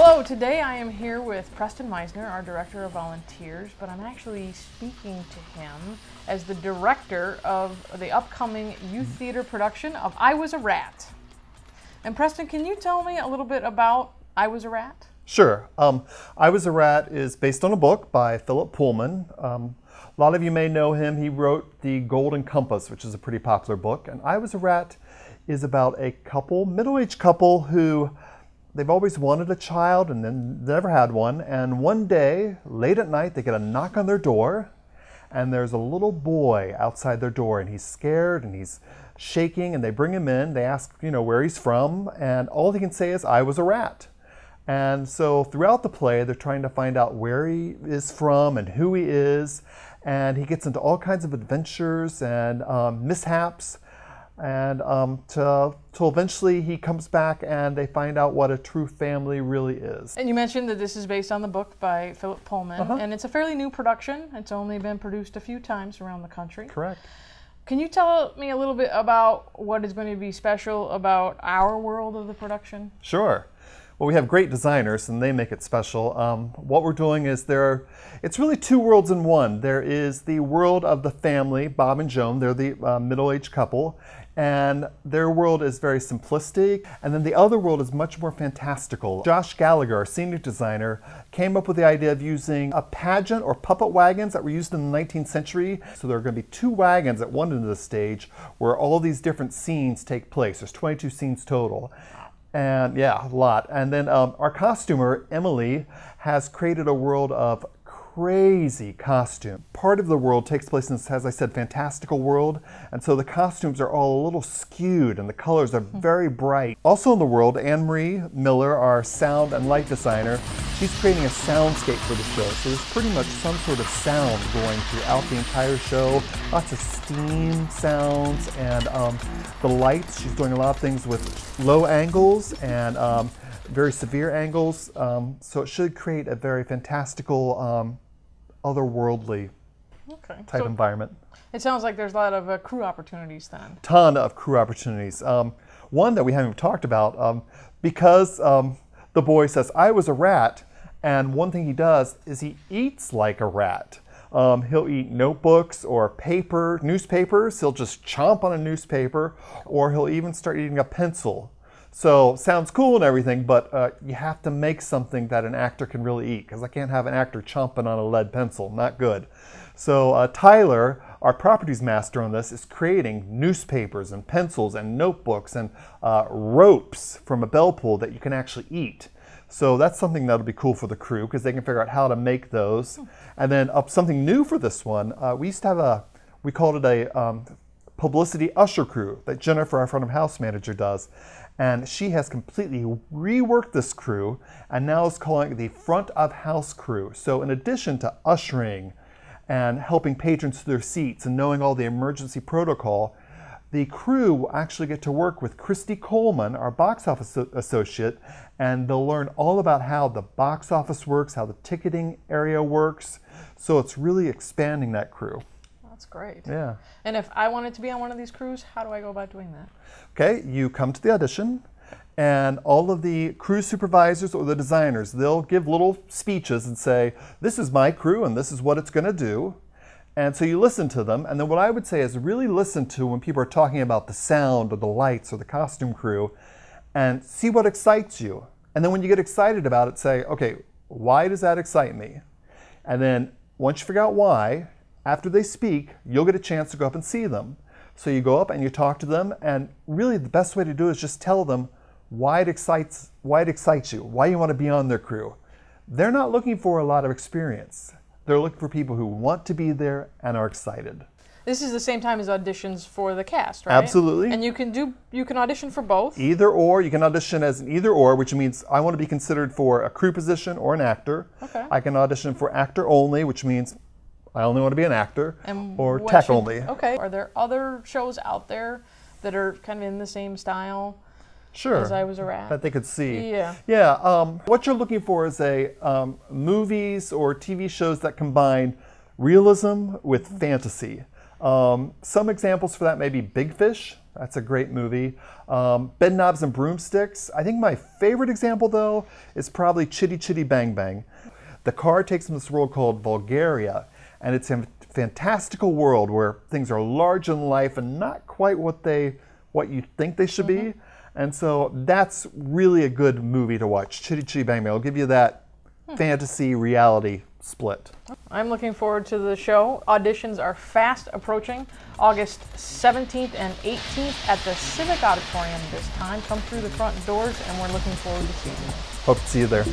Hello, today I am here with Preston Meisner, our Director of Volunteers, but I'm actually speaking to him as the director of the upcoming youth theater production of I Was a Rat. And Preston, can you tell me a little bit about I Was a Rat? Sure. I Was a Rat is based on a book by Philip Pullman. A lot of you may know him. He wrote The Golden Compass, which is a pretty popular book. And I Was a Rat is about a couple, middle-aged couple who they've always wanted a child and then never had one. And one day, late at night, they get a knock on their door and there's a little boy outside their door and he's scared and he's shaking, and they bring him in. They ask, where he's from, and all he can say is, "I was a rat." And so throughout the play, they're trying to find out where he is from and who he is. And he gets into all kinds of adventures and mishaps. And till eventually he comes back and they find out what a true family really is. And you mentioned that this is based on the book by Philip Pullman, and it's a fairly new production. It's only been produced a few times around the country. Correct. Can you tell me a little bit about what is going to be special about our world of the production? Sure. Well, we have great designers and they make it special. What we're doing is it's really two worlds in one. There is the world of the family, Bob and Joan. They're the middle-aged couple, and their world is very simplistic. And then the other world is much more fantastical. Josh Gallagher, our senior designer, came up with the idea of using a pageant or puppet wagons that were used in the 19th century. So there are going to be two wagons at one end of the stage where all these different scenes take place. There's 22 scenes total. And yeah, a lot. And then our costumer, Emily, has created a world of crazy costume. Part of the world takes place in this, as I said, fantastical world. And so the costumes are all a little skewed and the colors are very bright. Also in the world, Anne-Marie Miller, our sound and light designer, she's creating a soundscape for the show. So there's pretty much some sort of sound going throughout the entire show. Lots of steam sounds and the lights. She's doing a lot of things with low angles and very severe angles. So it should create a very fantastical, otherworldly type environment. It sounds like there's a lot of crew opportunities then. Ton of crew opportunities. One that we haven't even talked about, because the boy says, "I was a rat," and one thing he does is he eats like a rat. He'll eat notebooks or newspapers. He'll just chomp on a newspaper, or he'll even start eating a pencil. So sounds cool and everything, but you have to make something that an actor can really eat, because I can't have an actor chomping on a lead pencil. Not good. So Tyler, our properties master on this, is creating newspapers and pencils and notebooks and ropes from a bell pull that you can actually eat. So that's something that'll be cool for the crew, because they can figure out how to make those. And then something new for this one, we used to have we called it a publicity usher crew that Jennifer, our front of house manager, does. And she has completely reworked this crew and now is calling it the front of house crew. So in addition to ushering and helping patrons to their seats and knowing all the emergency protocol, the crew will actually get to work with Christy Coleman, our box office associate, and they'll learn all about how the box office works, how the ticketing area works. So it's really expanding that crew. That's great. Yeah. And if I wanted to be on one of these crews, how do I go about doing that? Okay, you come to the audition, and all of the crew supervisors or the designers, they'll give little speeches and say, "This is my crew and this is what it's going to do." And so you listen to them, and then what I would say is really listen to when people are talking about the sound or the lights or the costume crew, and see what excites you. And then when you get excited about it, say, "Okay, why does that excite me?" And then once you figure out why, after they speak, you'll get a chance to go up and see them. So you go up and you talk to them, and really the best way to do it is just tell them why it excites you, why you want to be on their crew. They're not looking for a lot of experience. They're looking for people who want to be there and are excited. This is the same time as auditions for the cast, right? Absolutely. And you can audition for both? Either or. You can audition as an either or, which means I want to be considered for a crew position or an actor. Okay. I can audition for actor only, which means I only want to be an actor, or tech only. Okay. Are there other shows out there that are kind of in the same style Sure. as I Was a Rat? That they could see. Yeah. Yeah. What you're looking for is movies or TV shows that combine realism with fantasy. Some examples for that may be Big Fish. That's a great movie. Bed Knobs and Broomsticks. I think my favorite example, though, is probably Chitty Chitty Bang Bang. The car takes them to this world called Bulgaria, and it's a fantastical world where things are large in life and not quite what you think they should be. And so that's really a good movie to watch. Chitty Chitty Bang Bang. I'll give you that fantasy reality split. I'm looking forward to the show. Auditions are fast approaching. August 17th and 18th at the Civic Auditorium this time. Come through the front doors, and we're looking forward to seeing you. Hope to see you there.